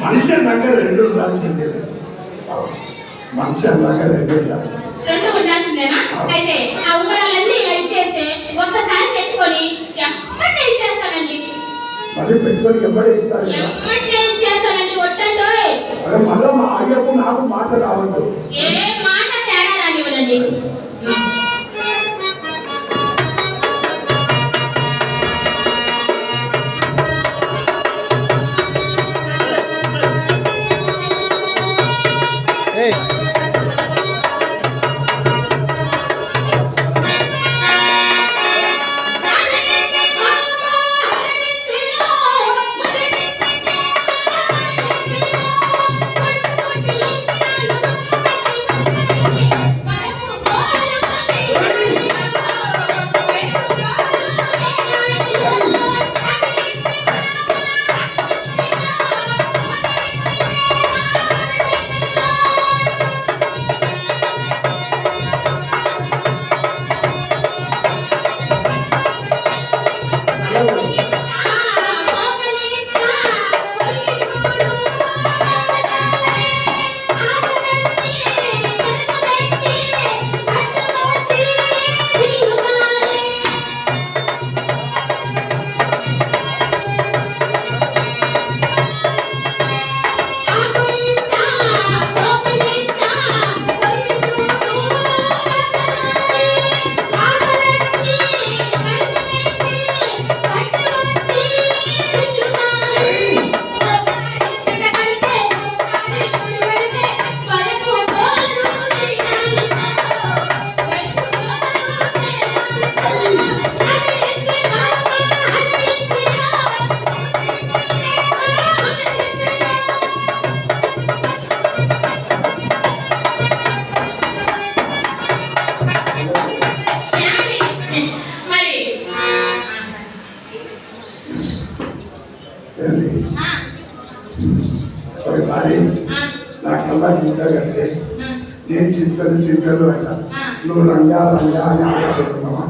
మనిషి అన్నాక రెండు ఉండాల్సిందే. మనిషి అన్నాక రెండు ఉండాల్సిందేనా? అయితే ఆ ఉంగరాలన్నీ ఇలా ఇచ్చేస్తే ఒక్కసారి పెట్టుకొని ఎమ్మటే ఇచ్చేస్తానండి. మరి పెట్టుకొని ఎమ్మటే ఇస్తాను. ఎమ్మటే ఇచ్చేస్తానండి. వద్దండి. మళ్ళీ మా అయ్యకు నాకు మాట రావద్దు. ఏ మాట తేడా రానివ్వనండి. ఒకసారి నాకల్లా గీత కడితే నేను చింతలు అయినా నువ్వు రంగా రంగా అని ఆడుతున్నావా?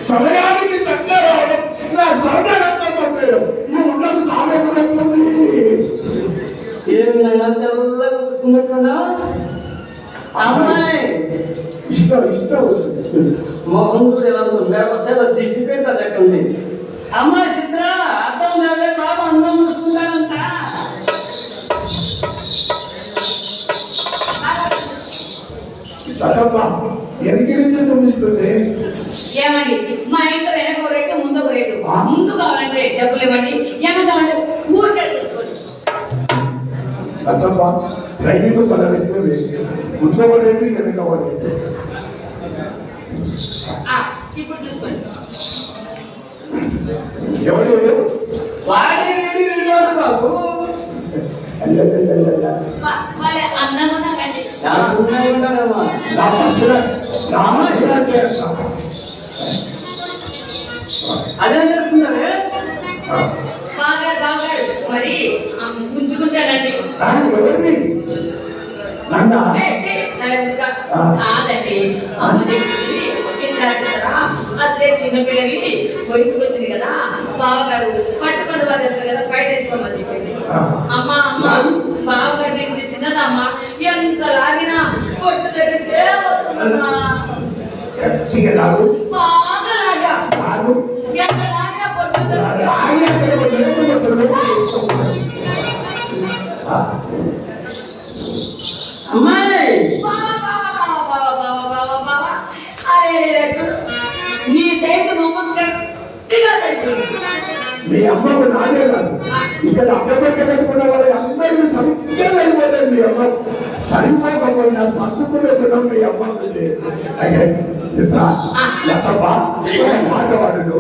సమయానికి సంగరావడం నా సాధారణ సమయం. ఈ ఉండకు సామెత వస్తుంది. అమ్మాయి ఇష్టం వస్తుంది. మోహన్ ఎలా దిష్టిపోయింది. అమ్మాయి చిత్ర అర్థం కాదే బాబు అందం చూసుకుంటానంట. ఎనికి చూపిస్తుంది. ఏమండి మా ఇంట్లో వెనక ఒక రేటు ముందు ఒక రేటు. ముందు కావాలంటే డబ్బులు ఇవ్వండి, వెనక కావాలంటే ఊరికే చేసుకోండి. అర్థమ్మా రైతు పద వ్యక్తులు ముందు రేటు వెనక రేటు. ఇప్పుడు చూసుకోండి. ఎవరు బాబు అందంగా ఉన్నారండి. అదే చేస్తున్నారే బాగా మరి గుంజుకుంటాడండి. కాదండి అమ్మ దగ్గరికి అదే చిన్నపిల్లవి వయసుకొచ్చింది కదా బావగారు పట్టుకొని వాళ్ళు కదా బయట వేసుకోమని చెప్పింది. అమ్మ బావగారు నేను చిన్నదమ్మ ఎంత లాగినా పొట్టు తగ్గితే బాగా లాగా ఎంత లాగినా పొట్టు తగ్గి మీ అమ్మకు నాదే కాదు ఇక్కడ అక్కడికి కట్టుకున్న వాళ్ళు అందరికీ సరిగ్గా వెళ్ళిపోతాయి. మీ అమ్మ సరిపోకపోయినా సర్దుకునే గుణం మీ అమ్మకు ఉంది. అయితే ఎంతబ్బా మాటవాడు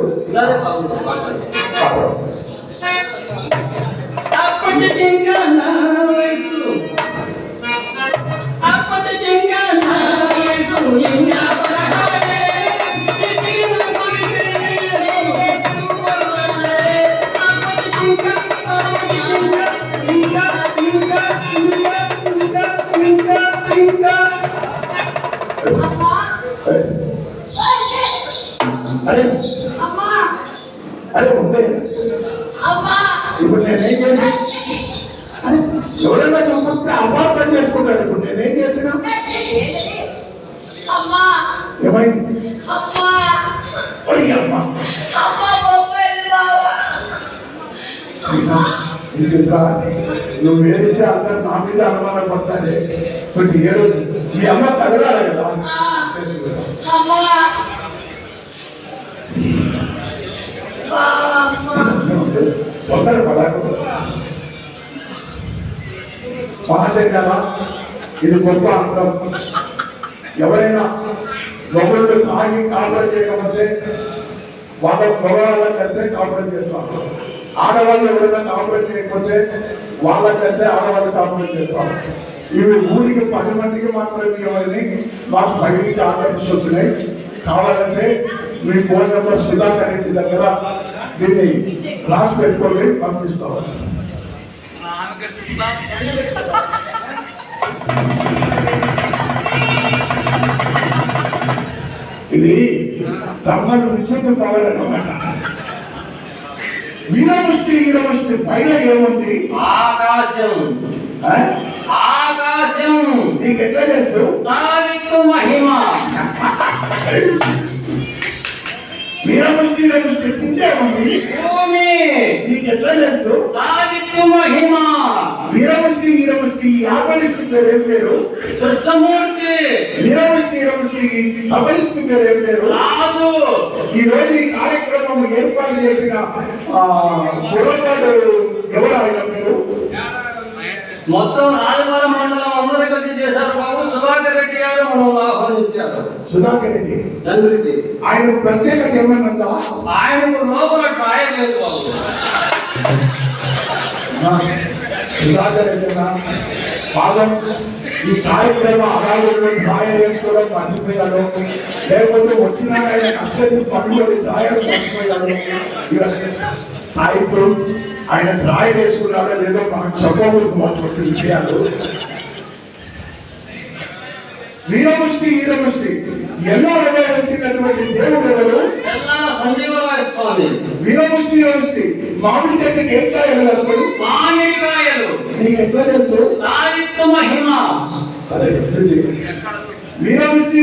అప్పటికి ఇంకా నా వయసు అప్పటికి ఇంకా నా వయసు ఇంకా పడహాలే చిటికిన కొలిపే అప్పటికి ఇంకా ఇంకా ఇంకా ఇంకా ఇంకా అమ్మా అరే అమ్మా అరే ఉండే అమ్మా ఇప్పుడు నేనేం చేసి ఎవరైనా చూస్తే అపార్థం చేసుకుంటారు. ఇప్పుడు నేనేం చేసినా అమ్మా ఏమైంది? అమ్మా అమ్మా అమ్మా పోయింది బావా. నువ్వు వేస్తే అందరు నా మీద అనుమానం పడతానే. కొంచెం ఏడు మీ అమ్మ కదలాలి కదా. అమ్మా బావా అమ్మా తొందర పడకు మహాశంకర, ఇది గొప్ప అంతం. ఎవరైనా గొప్పలు తాగి కాపురం చేయకపోతే వాళ్ళ మగవాళ్ళకంటే కాపురం చేస్తారు. ఆడవాళ్ళు ఎవరైనా కాపురం చేయకపోతే వాళ్ళకంటే ఆడవాళ్ళు కాపురం చేస్తారు. ఇవి ఊరికి 10 మందికి మాత్రమే ఇవ్వాలని మాకు బయటికి ఆకర్షిస్తున్నాయి. కావాలంటే మీ ఫోన్ నెంబర్ సుధాకర్ రెడ్డి దగ్గర దీన్ని రాసి పెట్టుకోండి, పంపిస్తాం. ఇది తమ్మలు విద్యుత్ కావాలన్నమాట. వీరముష్టి పైన ఏముంది? ఆకాశం ఆకాశం. నీకు ఎట్లా తెలుసు? తారీఖు మహిమ. వీరముష్టి కిందే ఉంది భూమి. నీకు ఎట్లా తెలుసు? తారీఖు మహిమ. వీరముష్టి యాపలిష్టి పేరు ఏం పేరు? కృష్ణమూర్తి. వీరముష్టి తపలిష్టి పేరు ఏం పేరు? రాజు. ఈ రోజు ఈ కార్యక్రమం ఏర్పాటు చేసిన బుర్రపాడు ఎవరు ఆయన పేరు? మొత్తం రాజవరం మండలం అందరూ కలిసి చేశారు బాబు. సుధాకర్ రెడ్డి గారు మనం ఆహ్వానించారు. సుధాకర్ రెడ్డి తండ్రికి ఆయన ప్రత్యేకత ఏమన్నా? ఆయనకు లోపల ట్రాయల్ లేదు బాబు. సుధాకర్ రెడ్డి పాదం ఈ కార్యక్రమం అలాగే డ్రాయర్ వేసుకోవడం మర్చిపోయాడు, లేకపోతే వచ్చిన ఆయన అసలు పనులు డ్రాయర్ మర్చిపోయాడు. ఇప్పుడు ఆయన డ్రాయర్ వేసుకున్నాడో లేదో మనకు చెప్పకూడదు మాట్లాడే విషయాలు. వీరముష్టి ఎలా వచ్చినటువంటి దేవుడు ఎవరు? వీరముష్టి మామిడి చెట్టుకి ఏ కాయలు వస్తాయి? మామిడికాయలు. నీకు ఎట్లా తెలుసు? మహిమ. వీరముష్టి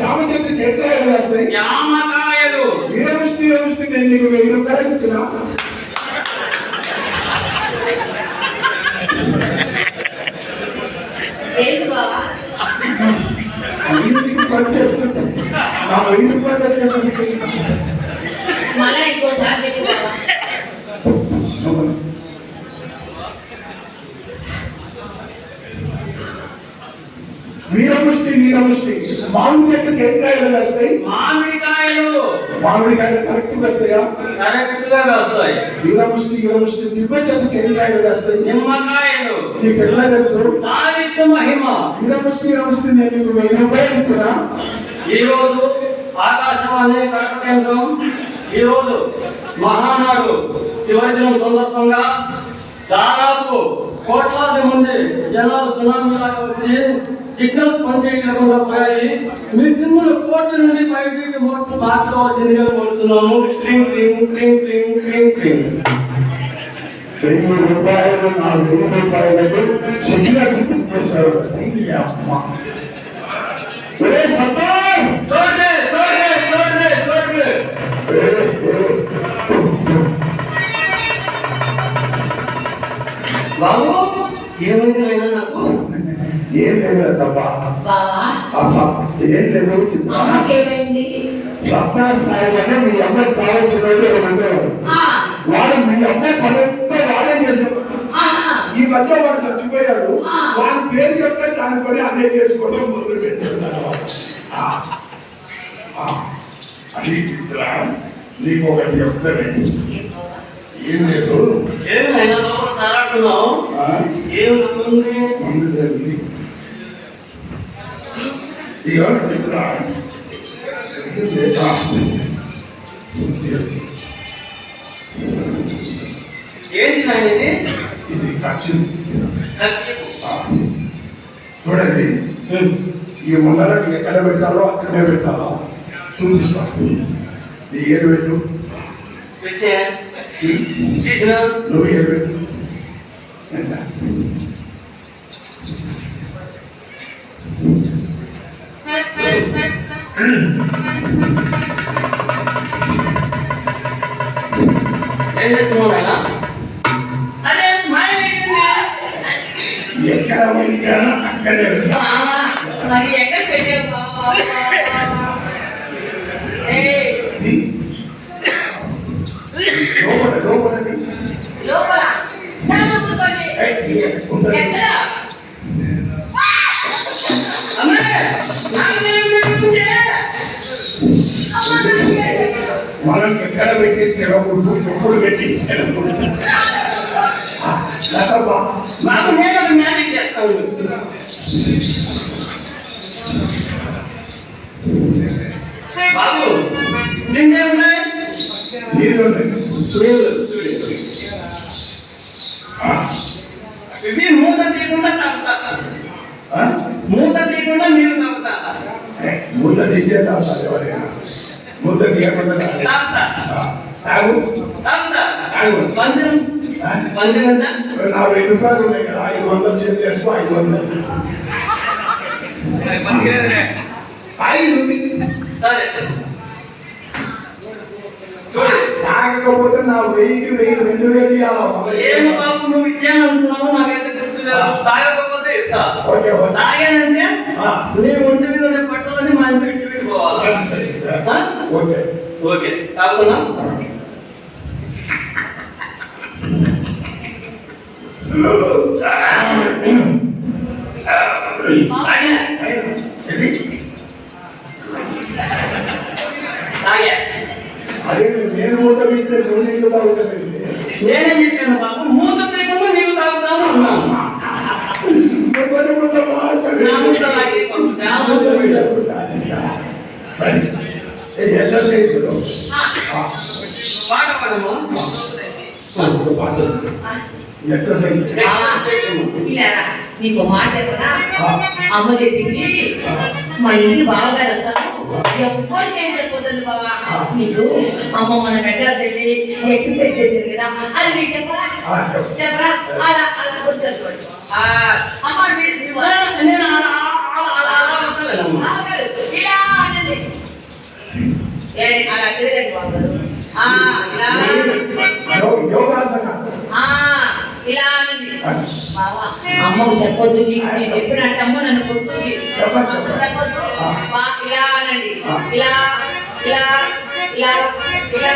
జామ చెట్టుకి ఏ కాయలు వస్తాయి? జామకాయలు. వీరముష్టి నేను నీకు 1000 రూపాయలు ఇచ్చిన. ఏంటి బావా పనిచేస్తుంది నా 1000 రూపాయలు వచ్చేసరికి మళ్ళా ఇంకోసారి చెప్పు బావా. వీరముష్టి మామిడి చెట్టుకి ఏ కాయలు వస్తాయి? మామిడికాయలు కరెక్ట్ వస్తాయా? కరెక్ట్ గా వస్తాయి. వీరముష్టి నిమ్మ చెట్టుకి ఏ కాయలు వస్తాయి? నిమ్మకాయలు. నీకు ఎట్లా తెలుసు? తారీఖు మహిమ. వీరముష్టి నేను నీకు 1000 రూపాయలు ఇచ్చిన. ఈ రోజు ఆకాశవాణి కడప కేంద్రం ఈ రోజు మహానాడు చివరి దినం సందర్భంగా దాదాపు కోట్లాది మంది జనాలు సునామీలాగా వచ్చి సిగ్నల్స్ పనిచేయకుండా పోయాయి. మీ సిమ్ములు కోర్టు నుండి బయటికి మోటార్ సాక్షిలో వచ్చిందిగా కోరుతున్నాము. Clean clean clean clean clean clean. 1000 రూపాయలు నా 1000 రూపాయలకు సిగ్నల్స్ చేశారు. బాబు ఏమైంది అయినా నాకు ఏం లేదు తప్ప ఏం లేదు. ఏమైంది? సత్తా సాయి మీ అమ్మాయి కావాల్సిన వాళ్ళు వాడు ఈ అమ్మాయి పనంతా వాడే చేసేవాడు. ఈ మధ్య వాడు చచ్చిపోయాడు. వాడి పేరు చెప్తే దాని పని అదే చేసుకోవడం మొదలు పెట్టాడు. అది చిత్ర నీకు ఒకటి చెప్తానే. ఏం లేదు, ఏమైనా లోపల తారాడుతున్నావు? ఏముంది? ముందు తెలియదు. ఇక చిత్ర ఏంటి నాయన ఇది? ఇది ఖర్చు. చూడండి, ఈ ముందరకు ఎక్కడ పెట్టాలో అక్కడే పెట్టాలో చూపిస్తాను. నీ ఏరు పెట్టు, పెట్టే తీసిన నువ్వు ఏరు పెట్టు. ఏం చేస్తున్నావు నాయన? అదే మాయమైంది. ఎక్కడ పోయినా అక్కడే పెట్టా. మరి ఎక్కడ పెట్టావు లోపల లోపలది లోపల చాలా కూర్చోండి. ఎక్కడ మనం ఎక్కడ పెట్టి తినకూడదు, ఎప్పుడు పెట్టి తినకూడదు. నాకు నేను మ్యాజిక్ చేస్తాను. బాబు నిన్నే ఉన్నాయి నీళ్ళు ఇవి మూత తీయకుండా తాగుతా. మూత తీయకుండా నీళ్ళు తాగుతా. ముద్ద తీసే తాగుతారు ఎవరైనా. ముద్ద తీయకుండా తాగుతా. తాగు తాగుతా. తాగు. పందిరం పందిరం ఎంత? నా 1000 రూపాయలు ఉన్నాయి కదా, 500 చేతి వేసుకో. 500 సరే తాగకపోతే నా 1000 2000 ఇవ్వాలి. ఏమో బాబు, నువ్వు ఇచ్చానంటున్నావు, నాకైతే గుర్తులేదు. తాగకపోతే ఇస్తా. ఓకే తాగానంటే నీ ఒంటి మీద ఉండే పట్టులని మా ఇంటికి పెట్టుకోవాలి. ఓకే ఓకే తాగుతున్నా. అదే నేను మూత ఇస్తే నువ్వు నీళ్ళు తాగుతాను. నేనేం చెప్పాను బాబు, మూత తీయకుండా నీళ్ళు తాగుతాను అన్నాను. పాట పాడము. ఇలా నీకు మాట చెప్పనా? అమ్మ చెప్పింది మా ఇంటికి బావగారు వస్తాను, ఎవ్వరికి ఏం చెప్పొద్దు బాబా. నీకు అమ్మ మన మెడ్రాస్ వెళ్ళి ఎక్సర్సైజ్ చేసింది కదా, అది నీకు చెప్పరా? చెప్పరా? అలా అలా వచ్చేది అమ్మ నేను బావగారు ఇలా అనండి. అలా తిరగండి బావగారు. ఇలా అనండి. బావా అమ్మకు చెప్పొద్దు, నీకు నేను చెప్పినట్టు అమ్మ నన్ను కొడుతుంది, చెప్పొద్దు. ఇలా అనండి. ఇలా ఇలా ఇలా ఇలా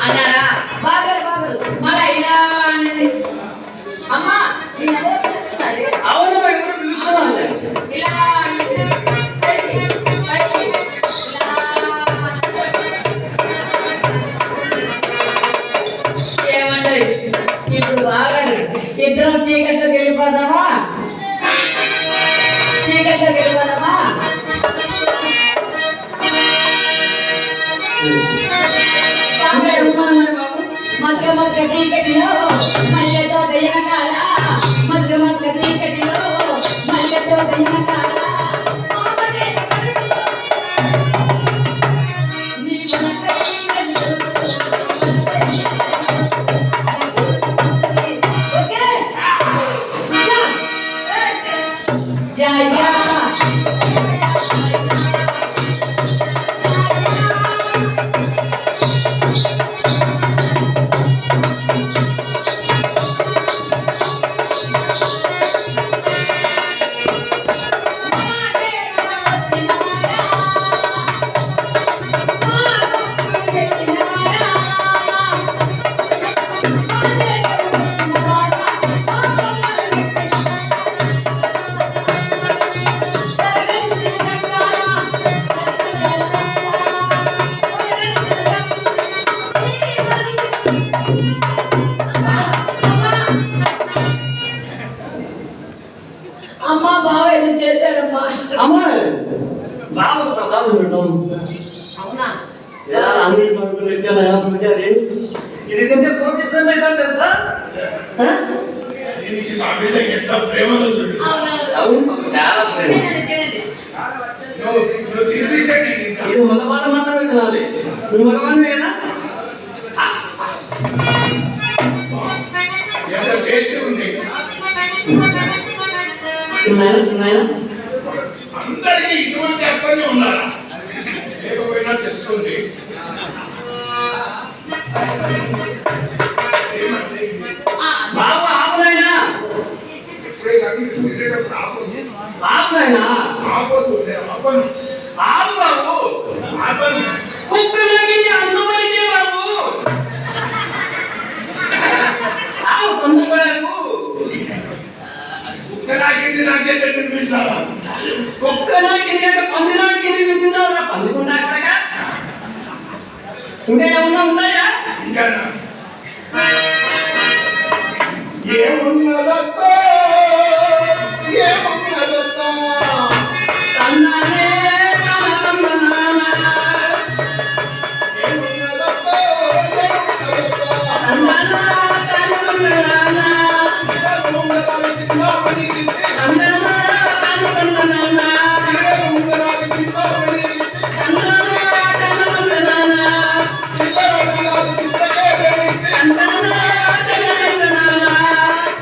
అన్నారా? బాగారు బాగారు మళ్ళా ఇలా అనండి. అమ్మ అవును, ఎవరు పిలుస్తున్నారు? ఇలా అనండి. పైకి, పైకి. ఇలా. ఏమంటారు ఇప్పుడు బాగారు? ఇద్దరం చీకట్లోకి వెళ్ళిపోదామా? చీకట్లోకి వెళ్ళిపోదామా? మస్క మస్క చీకటిలో మల్లెతో దయనకాల, మస్క మస్క చీకటిలో మల్లెతో దయనకాల. నీ మనసే చేశాడమ్మా. అమ్మాయి బాబు ప్రసాదం పెట్టాం. అవునా? ఎలా ఆంజనేయ స్వామి ఇచ్చాను ఎలా పూజారి ఇది తింటే కోటీశ్వరుడు అవుతాడు తెలుసా? దీనికి నా మీద ఎంత ప్రేమ ఉంది. అవునవును. అవును మాకు చాలా ప్రేమ. తినండి, తినండి. నువ్వు తినిపించండి ఇంకా. ఇది మగవాళ్ళు మాత్రమే తినాలి. నువ్వు మగవాడివి కదా? ఎంత టేస్ట్ ఉంది. తిన్నాయన అందరికీ ఇటువంటి అర్థమే ఉండాలా? లేకపోయినా తెలుసుకోండి. బాబు ఆపునైనా ఎప్పుడే కానీ తినేటప్పుడు ఆపదు. ఆపునైనా ఆపదు ఆపను ఆపు బాబు. ఆపను. కుక్కలకి అందరికీ బాబు ఆవు తొందరపడకు. కుక్కలాగింది నాకైతే తినిపిస్తావా? కుక్కలాకి పందిలాకి తినిపించాలా? పందికుండా అక్కడగా ఇంకా ఏమన్నా ఉన్నాయా? ఇంకా ఏమున్నదత్తా ఏమున్నదత్తా అన్నానే కానమ్మనానా ఏమున్నదత్తా ఏమున్నదత్తా అన్నానా కానమ్మనానా ఉంగరాలు చిన్నామణి గిసి అన్నానా కానమ్మనానా ఉంగరాలు చిన్నామణి గిసి అన్నానా కానమ్మనానా చిల్లరగాలు చిత్రకే వేసి అన్నానా కానమ్మనానా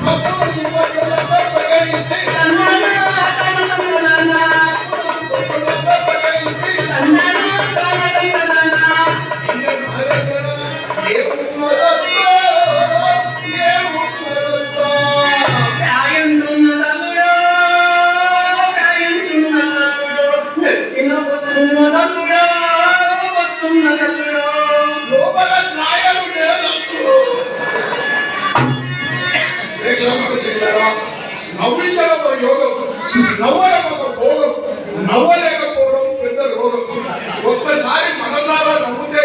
భక్తులు సింహకులతో పగలిసి అన్నానా కానమ్మనానా భక్తులతో పగలిసి అన్నానా కానమ్మనానా ఏమున్నదత్తా ఏమున్నదత్తా కాయంతున్నదల్లుడో కాయంతున్నదల్లుడో నెత్తినొస్తున్నదల్లుడో వస్తున్నదల్లుడో లోపల న్యాయాలు లేనప్పుడు రేఖలకు చెందారా నవ్వించడం ఒక యోగం, నవ్వడం ఒక భోగం, నవ్వలేకపోవడం పెద్ద రోగం. ఒక్కసారి మనసారా నవ్వుతే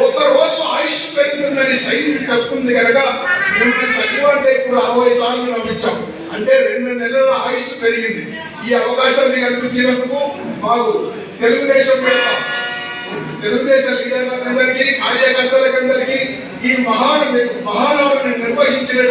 ఒక్క రోజు ఆయుష్ పెరుగుతుందని సైన్స్ చెప్తుంది కనుక మిమ్మల్ని తక్కువ అంటే ఇప్పుడు 60 సార్లు నవ్వించాం అంటే 2 నెలల ఆయుష్ పెరిగింది. ఈ అవకాశాన్ని కల్పించినందుకు మాకు తెలుగుదేశం లీడర్లందరికీ కార్యకర్తలకందరికీ ఈ మహానాడుని నిర్వహించిన